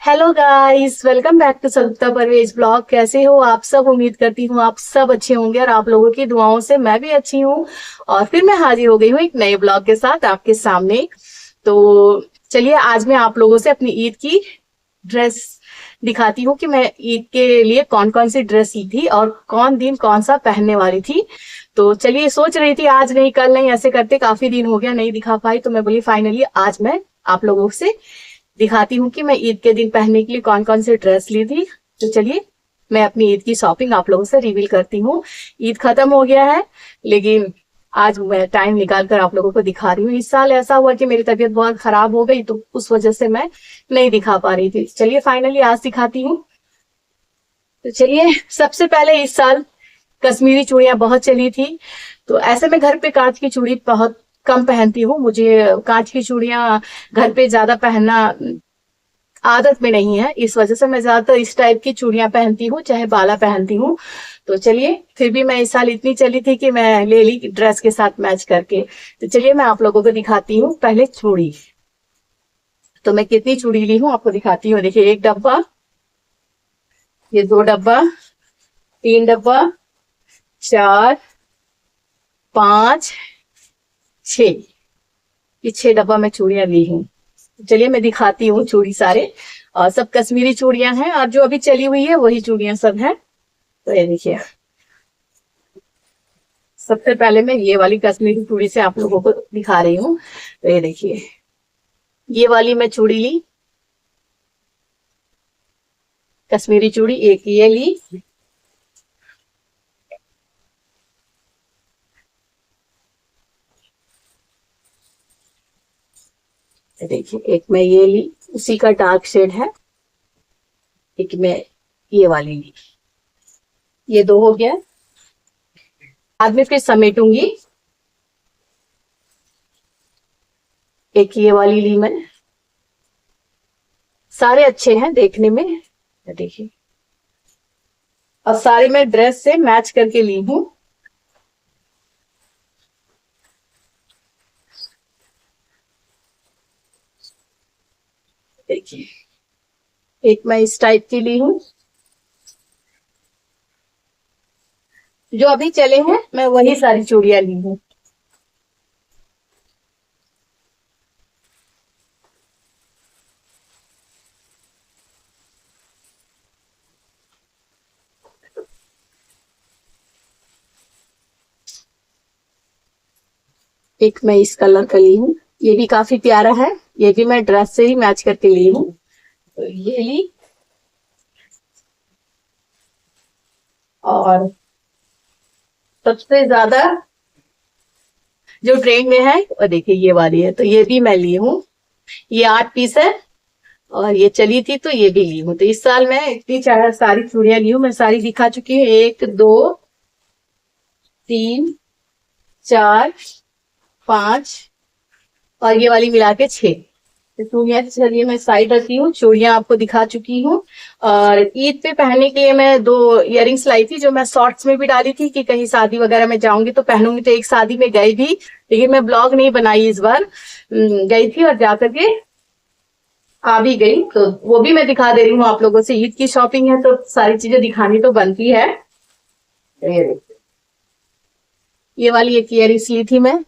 Hello guys, welcome back to Sangeeta Parvez blog. कैसे हो आप सब? उम्मीद करती हूँ आप सब अच्छे होंगे और आप लोगों की दुआओं से मैं भी अच्छी हूँ। और फिर मैं हाजिर हो गई हूँ एक नए ब्लॉग के साथ आपके सामने। तो चलिए आज मैं आप लोगों से अपनी ईद की ड्रेस दिखाती हूँ कि मैं ईद के लिए कौन कौन सी ड्रेस ली थी और कौन दिन कौन सा पहनने वाली थी। तो चलिए, सोच रही थी आज नहीं कल नहीं, ऐसे करते काफी दिन हो गया नहीं दिखा पाई, तो मैं बोली फाइनली आज मैं आप लोगों से दिखाती हूँ कि मैं ईद के दिन पहनने के लिए कौन कौन सी ड्रेस ली थी। तो चलिए मैं अपनी ईद की शॉपिंग आप लोगों से रिवील करती हूँ। ईद खत्म हो गया है, लेकिन आज मैं टाइम निकाल कर आप लोगों को दिखा रही हूँ। इस साल ऐसा हुआ कि मेरी तबीयत बहुत खराब हो गई, तो उस वजह से मैं नहीं दिखा पा रही थी। चलिए फाइनली आज दिखाती हूँ। तो चलिए, सबसे पहले इस साल कश्मीरी चूड़ियां बहुत चली थी, तो ऐसे में घर पे कांच की चूड़ी बहुत कम पहनती हूँ। मुझे कांच की चूड़ियां घर पे ज्यादा पहनना आदत में नहीं है, इस वजह से मैं ज्यादातर इस टाइप की चूड़ियां पहनती हूँ, चाहे बाला पहनती हूँ। तो चलिए, फिर भी मैं इस साल इतनी चली थी कि मैं ले ली ड्रेस के साथ मैच करके। तो चलिए मैं आप लोगों को दिखाती हूँ पहले चूड़ी। तो मैं कितनी चूड़ी ली हूँ आपको दिखाती हूँ। देखिए, एक डब्बा, ये दो डब्बा, तीन डब्बा, चार, पांच, छ, ये 6 डब्बा मैं चूड़ियां ली हूँ। चलिए मैं दिखाती हूँ चूड़ी सारे, और सब कश्मीरी चूड़ियां हैं और जो अभी चली हुई है वही चूड़ियां सब हैं। तो ये देखिए, सबसे पहले मैं ये वाली कश्मीरी चूड़ी से आप लोगों को दिखा रही हूँ। तो ये देखिए, ये वाली मैं चूड़ी ली, कश्मीरी चूड़ी एक ये ली, देखिए एक मैं ये ली, उसी का डार्क शेड है। एक मैं ये वाली ली, ये दो हो गया। बाद में फिर समेटूंगी। एक ये वाली ली मैं, सारे अच्छे हैं देखने में, देखिए, और सारे मैं ड्रेस से मैच करके ली हूँ। देखिए, एक मैं इस टाइप की ली हूँ, जो अभी चले हैं मैं वही सारी चूड़ियां ली हूँ। एक मैं इस कलर का ली हूँ, ये भी काफी प्यारा है, ये भी मैं ड्रेस से ही मैच करके ली हूँ। तो ये ली, और सबसे ज्यादा जो ट्रेंड में है और देखिए ये वाली है, तो ये भी मैं ली हूँ। ये 8 पीस है और ये चली थी तो ये भी ली हूँ। तो इस साल मैं इतनी सारी चूड़ियां ली हूँ, मैं सारी दिखा चुकी हूँ। 1 2 3 4 5 और ये वाली मिला के 6। तो चूड़ियां चलिए मैं साइड रखी हूँ, चूड़ियां आपको दिखा चुकी हूँ। और ईद पे पहनने के लिए मैं 2 इयररिंग्स लाई थी, जो मैं शॉर्ट्स में भी डाली थी कि कहीं शादी वगैरह में जाऊंगी तो पहनूंगी। तो एक शादी में गई भी, लेकिन मैं ब्लॉग नहीं बनाई इस बार। गई थी और जाकर के आ भी गई, तो वो भी मैं दिखा दे रही हूँ आप लोगों से। ईद की शॉपिंग है तो सारी चीजें दिखानी तो बनती है। ये वाली एक इयररिंग्स ली थी मैं,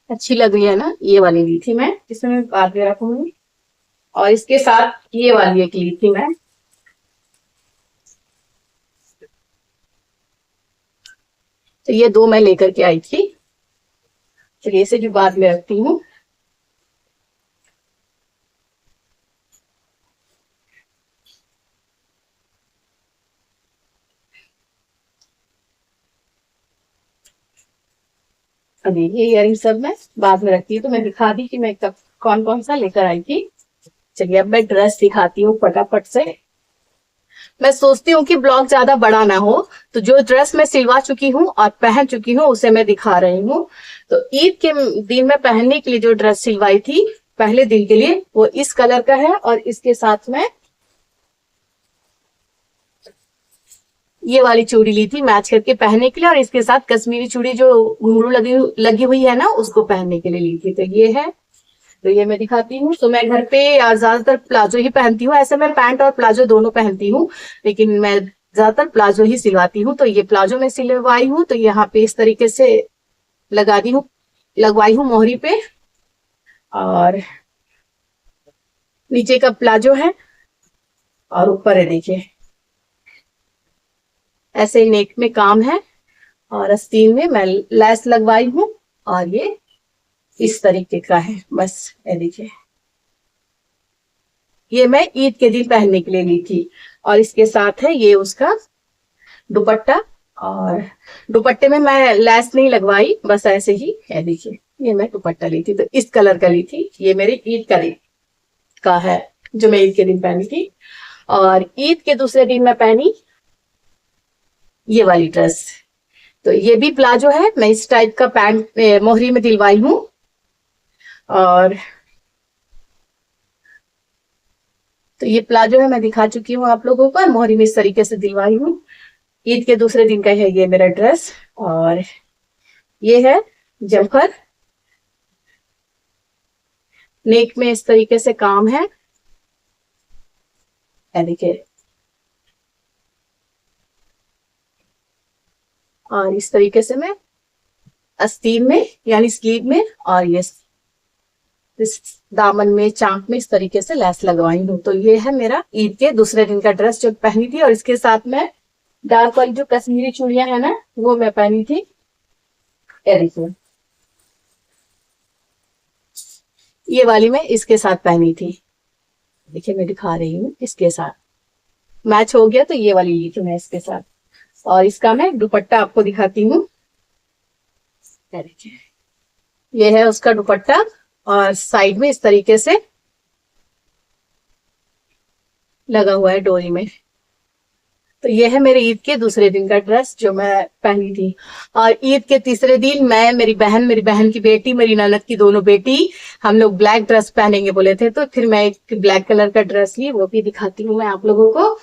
अच्छी लग रही है ना, ये वाली ली थी मैं, जिसमें मैं बाद में रखूंगी। और इसके साथ ये वाली एक ली थी मैं, तो ये 2 मैं लेकर के आई थी। चलिए इसे भी बाद में रखती हूँ। अभी ये इयरिंग सब मैं बाद में रखती हूँ, तो मैं दिखा दी कि मैं कब कौन कौन सा लेकर आई थी। चलिए अब मैं ड्रेस दिखाती हूँ फटाफट से। मैं सोचती हूँ कि ब्लॉग ज्यादा बड़ा ना हो, तो जो ड्रेस मैं सिलवा चुकी हूँ और पहन चुकी हूँ उसे मैं दिखा रही हूँ। तो ईद के दिन में पहनने के लिए जो ड्रेस सिलवाई थी पहले दिन के लिए, वो इस कलर का है, और इसके साथ में ये वाली चूड़ी ली थी मैच करके पहनने के लिए, और इसके साथ कश्मीरी चूड़ी जो घुंघरू लगी लगी हुई है ना, उसको पहनने के लिए ली थी। तो ये है, तो ये मैं दिखाती हूँ। तो मैं घर पे ज्यादातर प्लाजो ही पहनती हूँ। ऐसे मैं पैंट और प्लाजो दोनों पहनती हूँ, लेकिन मैं ज्यादातर प्लाजो ही सिलवाती हूँ। तो ये प्लाजो में सिलवाई हूँ, तो यहाँ पे इस तरीके से लगवाई हूँ मोहरी पे। और नीचे का प्लाजो है और ऊपर है, देखिए ऐसे नेक में काम है और आस्तीन में मैं लैस लगवाई हूँ। और ये इस तरीके का है, बस ये देखिए। ये मैं ईद के दिन पहनने के लिए ली थी। और इसके साथ है ये उसका दुपट्टा। और दुपट्टे में मैं लैस नहीं लगवाई, बस ऐसे ही है, देखिए ये मैं दुपट्टा ली थी, तो इस कलर का ली थी। ये मेरी ईद का है, जो मैं ईद के दिन पहनी थी। और ईद के दूसरे दिन मैं पहनी ये वाली ड्रेस। तो ये भी प्लाजो है, मैं इस टाइप का पैंट मोहरी में दिलवाई हूँ। और तो ये प्लाजो है, मैं दिखा चुकी हूँ आप लोगों को, मोहरी में इस तरीके से दिलवाई हूँ। ईद के दूसरे दिन का है ये मेरा ड्रेस। और ये है जम्पर, नेक में इस तरीके से काम है, देखिए। और इस तरीके से मैं आस्तीन में यानी स्लीव में और ये इस दामन में चांक में इस तरीके से लैस लगवाई हूँ। तो ये है मेरा ईद के दूसरे दिन का ड्रेस जो पहनी थी। और इसके साथ में डार्क वाली जो कश्मीरी चूड़ियां है ना, वो मैं पहनी थी, ये देखिए। ये वाली मैं इसके साथ पहनी थी, देखिए मैं दिखा रही हूँ, इसके साथ मैच हो गया, तो ये वाली ली थी मैं इसके साथ। और इसका मैं दुपट्टा आपको दिखाती हूँ, देखिए ये है उसका दुपट्टा। और साइड में इस तरीके से लगा हुआ है डोरी में। तो ये है मेरे ईद के दूसरे दिन का ड्रेस जो मैं पहनी थी। और ईद के तीसरे दिन मैं, मेरी बहन की बेटी, मेरी ननद की दोनों बेटी, हम लोग ब्लैक ड्रेस पहनेंगे बोले थे। तो फिर मैं एक ब्लैक कलर का ड्रेस ली, वो भी दिखाती हूँ मैं आप लोगों को।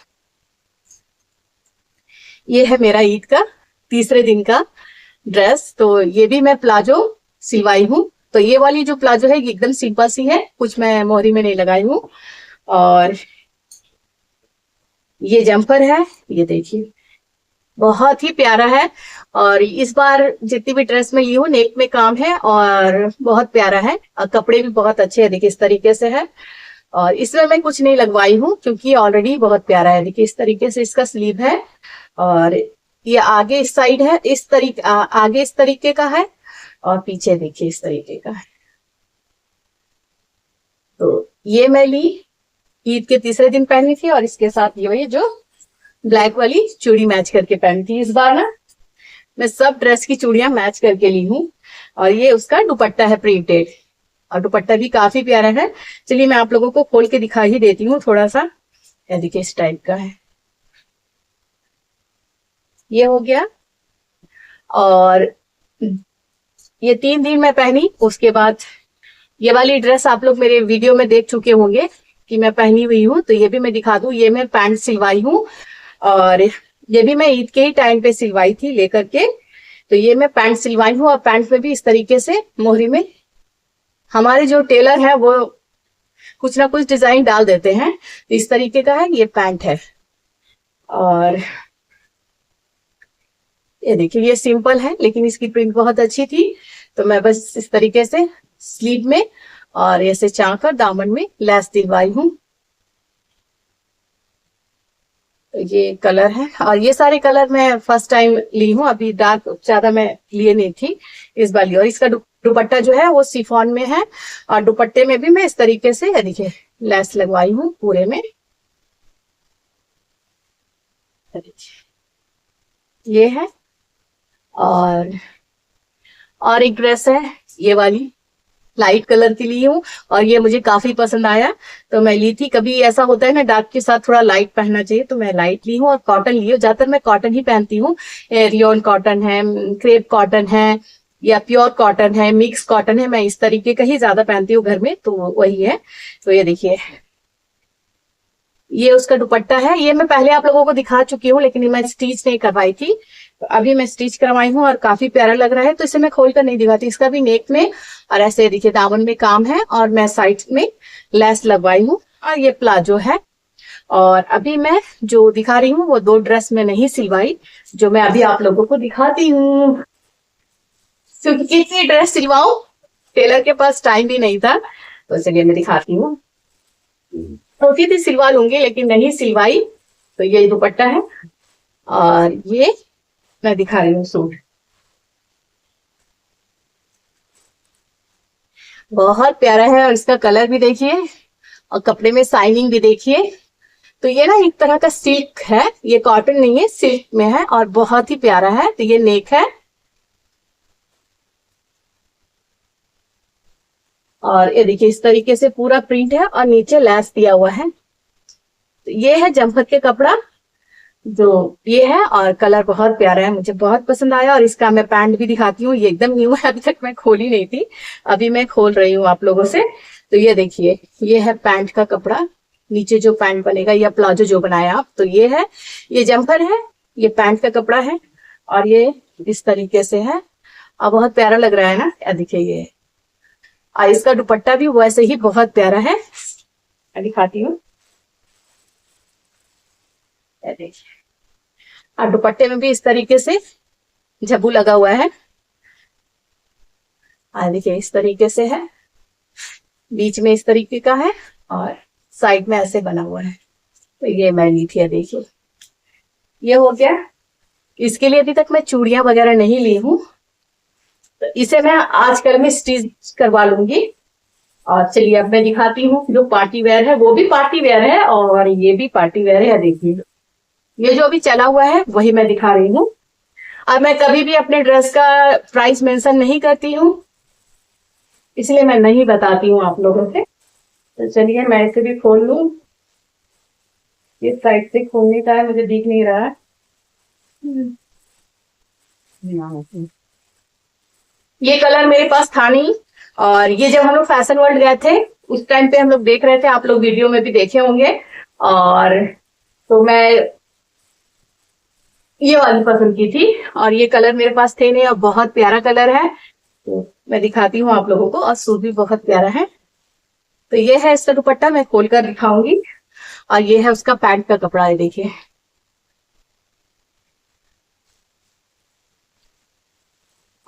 ये है मेरा ईद का तीसरे दिन का ड्रेस। तो ये भी मैं प्लाजो सिलवाई हूँ। तो ये वाली जो प्लाजो है ये एकदम सिंपल सी है, कुछ मैं मोहरी में नहीं लगाई हूँ। और ये जम्पर है, ये देखिए बहुत ही प्यारा है। और इस बार जितनी भी ड्रेस में ली हूँ नेक में काम है और बहुत प्यारा है। और कपड़े भी बहुत अच्छे हैं, देखिए इस तरीके से है। और इसमें मैं कुछ नहीं लगवाई हूँ क्योंकि ऑलरेडी बहुत प्यारा है। देखिए इस तरीके से इसका स्लीव है। और ये आगे इस साइड है, इस तरीके आगे इस तरीके का है और पीछे देखिए इस तरीके का है। तो ये मैं ली ईद के तीसरे दिन पहनी थी। और इसके साथ ये वही जो ब्लैक वाली चूड़ी मैच करके पहनी थी। इस बार ना मैं सब ड्रेस की चूड़ियां मैच करके ली हूँ। और ये उसका दुपट्टा है प्रिंटेड, और दुपट्टा भी काफी प्यारा है। चलिए मैं आप लोगों को खोल के दिखा ही देती हूँ थोड़ा सा। ये देखिए इस टाइप का है, ये हो गया। और ये 3 दिन मैं पहनी। उसके बाद ये वाली ड्रेस आप लोग मेरे वीडियो में देख चुके होंगे कि मैं पहनी हुई हूँ, तो ये भी मैं दिखा दूं। ये मैं पैंट सिलवाई हूँ और ये भी मैं ईद के ही टाइम पे सिलवाई थी लेकर के। तो ये मैं पैंट सिलवाई हूँ और पैंट में भी इस तरीके से मोहरी में हमारे जो टेलर है वो कुछ ना कुछ डिजाइन डाल देते हैं। तो इस तरीके का है, ये पैंट है। और ये देखिए ये सिंपल है लेकिन इसकी प्रिंट बहुत अच्छी थी। तो मैं बस इस तरीके से स्लीव में और ऐसे चाक और दामन में लैस दिलवाई हूँ। तो ये कलर है और ये सारे कलर मैं फर्स्ट टाइम ली हूँ, अभी डार्क ज्यादा मैं लिए नहीं थी इस बार ली। और इसका दुपट्टा जो है वो शिफॉन में है और दुपट्टे में भी मैं इस तरीके से देखिए लैस लगवाई हूँ पूरे में। ये है। और एक ड्रेस है ये वाली, लाइट कलर की ली हूँ और ये मुझे काफी पसंद आया तो मैं ली थी। कभी ऐसा होता है ना डार्क के साथ थोड़ा लाइट पहनना चाहिए, तो मैं लाइट ली हूँ और कॉटन ली हूँ। ज्यादातर मैं कॉटन ही पहनती हूँ। रियोन कॉटन है, क्रेप कॉटन है या प्योर कॉटन है, मिक्स कॉटन है, मैं इस तरीके का ही ज्यादा पहनती हूँ घर में, तो वही है। तो ये देखिए ये उसका दुपट्टा है। ये मैं पहले आप लोगों को दिखा चुकी हूँ लेकिन मैं स्टिच नहीं करवाई थी। तो अभी मैं स्टिच करवाई हूँ और काफी प्यारा लग रहा है, तो इसे मैं खोल कर नहीं दिखाती। इसका भी नेक में और ऐसे देखिए दामन में काम है और मैं साइड में लेस लगवाई हूँ और ये प्लाजो है। और अभी मैं जो दिखा रही हूँ वो 2 ड्रेस में नहीं सिलवाई, जो मैं अभी आप लोगों को दिखाती हूँ, क्योंकि कितनी ड्रेस सिलवाऊं, टेलर के पास टाइम भी नहीं था। तो चलिए मैं दिखाती हूँ। होती थी सिलवा लूंगी लेकिन नहीं सिलवाई। तो ये दुपट्टा है और ये मैं दिखा रही हूँ सूट, बहुत प्यारा है और इसका कलर भी देखिए और कपड़े में शाइनिंग भी देखिए। तो ये ना एक तरह का सिल्क है, ये कॉटन नहीं है, सिल्क में है और बहुत ही प्यारा है। तो ये नेक है और ये देखिए इस तरीके से पूरा प्रिंट है और नीचे लेस दिया हुआ है। तो ये है जमफर के कपड़ा जो ये है और कलर बहुत प्यारा है, मुझे बहुत पसंद आया। और इसका मैं पैंट भी दिखाती हूँ, ये एकदम न्यू है, अभी तक मैं खोली नहीं थी, अभी मैं खोल रही हूँ आप लोगों से। तो ये देखिए ये है पैंट का कपड़ा, नीचे जो पैंट बनेगा या प्लाजो जो बनाया आप, तो ये है, ये जमफर है, ये पैंट का कपड़ा है और ये इस तरीके से है और बहुत प्यारा लग रहा है ना। देखिए ये, और इसका दुपट्टा भी वैसे ही बहुत प्यारा है, मैं दिखाती हूँ। देखिए और दुपट्टे में भी इस तरीके से झब्बू लगा हुआ है और देखिए इस तरीके से है, बीच में इस तरीके का है और साइड में ऐसे बना हुआ है। तो ये मैं ली थी, देखिए ये हो गया। इसके लिए अभी तक मैं चूड़ियां वगैरह नहीं ली हूँ, तो इसे मैं आजकल में स्टिच करवा लूंगी। और चलिए अब मैं दिखाती हूँ जो पार्टी वेयर है, वो भी पार्टी वेयर है और ये भी पार्टी वेयर है। देखिए ये जो अभी चला हुआ है वही मैं दिखा रही हूँ। और मैं कभी भी अपने ड्रेस का प्राइस मेंशन नहीं करती हूँ, इसलिए मैं नहीं बताती हूँ आप लोगों से। तो चलिए मैं इसे भी खोल लूं, इस साइड से खोलने का है, मुझे दिख नहीं रहा है। ये कलर मेरे पास था नहीं और ये जब हम लोग फैशन वर्ल्ड गए थे उस टाइम पे हम लोग देख रहे थे, आप लोग वीडियो में भी देखे होंगे। और तो मैं ये वाली पसंद की थी और ये कलर मेरे पास थे नहीं और बहुत प्यारा कलर है, तो मैं दिखाती हूँ आप लोगों को। और सूट भी बहुत प्यारा है। तो ये है इसका दुपट्टा, मैं खोल कर दिखाऊंगी। और ये है उसका पैंट का कपड़ा, है देखिए।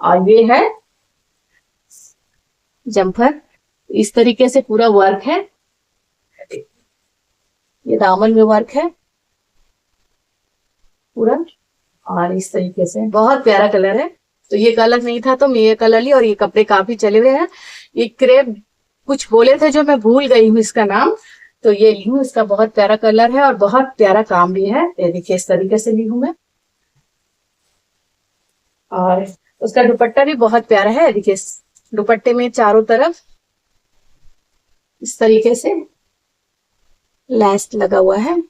और ये है जम्फर, इस तरीके से पूरा वर्क है, ये दामन में वर्क है पूरा और इस तरीके से बहुत प्यारा कलर है। तो ये कलर नहीं था तो मैं ये कलर ली और ये कपड़े काफी चले हुए हैं। ये क्रेप कुछ बोले थे जो मैं भूल गई हूँ इसका नाम, तो ये ली हूँ। इसका बहुत प्यारा कलर है और बहुत प्यारा काम भी है, ये देखिए इस तरीके से ली हूँ मैं। और उसका दुपट्टा भी बहुत प्यारा है, देखिए दुपट्टे में चारों तरफ इस तरीके से लेस लगा हुआ है।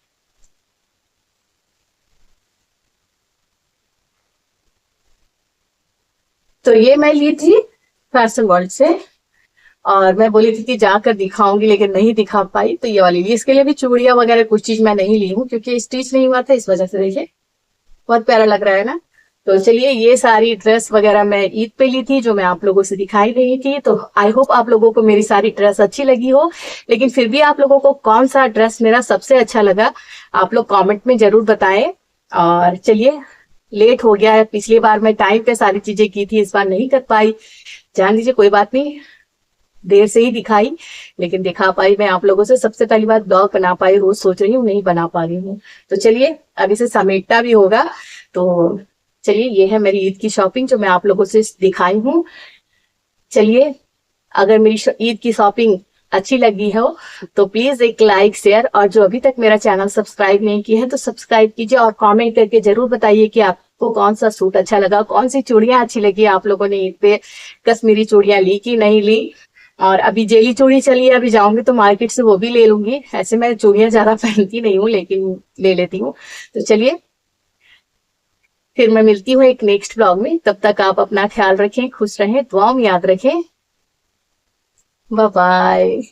तो ये मैं ली थी फैशन वर्ल्ड से और मैं बोली थी कि जाकर दिखाऊंगी लेकिन नहीं दिखा पाई, तो ये वाली ली। इसके लिए भी चूड़ियां वगैरह कुछ चीज मैं नहीं ली हूँ क्योंकि स्टिच नहीं हुआ था, इस वजह से। देखिए बहुत प्यारा लग रहा है ना। तो चलिए ये सारी ड्रेस वगैरह मैं ईद पे ली थी जो मैं आप लोगों से दिखाई रही थी। तो आई होप आप लोगों को मेरी सारी ड्रेस अच्छी लगी हो, लेकिन फिर भी आप लोगों को कौन सा ड्रेस मेरा सबसे अच्छा लगा आप लोग कमेंट में जरूर बताएं। और चलिए लेट हो गया है, पिछली बार मैं टाइम पे सारी चीजें की थी, इस बार नहीं कर पाई, जान लीजिए कोई बात नहीं, देर से ही दिखाई लेकिन दिखा पाई मैं आप लोगों से। सबसे पहली बात ब्लॉग बना पाई, रोज सोच रही हूँ नहीं बना पा रही हूँ। तो चलिए अब इसे समेटना भी होगा। तो चलिए ये है मेरी ईद की शॉपिंग जो मैं आप लोगों से दिखाई हूँ। चलिए अगर मेरी ईद की शॉपिंग अच्छी लगी हो तो प्लीज एक लाइक शेयर, और जो अभी तक मेरा चैनल सब्सक्राइब नहीं किया है तो सब्सक्राइब कीजिए और कमेंट करके जरूर बताइए कि आपको कौन सा सूट अच्छा लगा, कौन सी चूड़ियां अच्छी लगी आप लोगों ने ईद पे, कश्मीरी चूड़ियां ली कि नहीं ली। और अभी जेली चूड़ी चली है, अभी जाऊंगी तो मार्केट से वो भी ले लूंगी। ऐसे मैं चूड़ियां ज्यादा पहनती नहीं हूँ लेकिन ले लेती हूँ। तो चलिए फिर मैं मिलती हूँ एक नेक्स्ट ब्लॉग में, तब तक आप अपना ख्याल रखें, खुश रहें, दुआओं में याद रखें। Bye bye.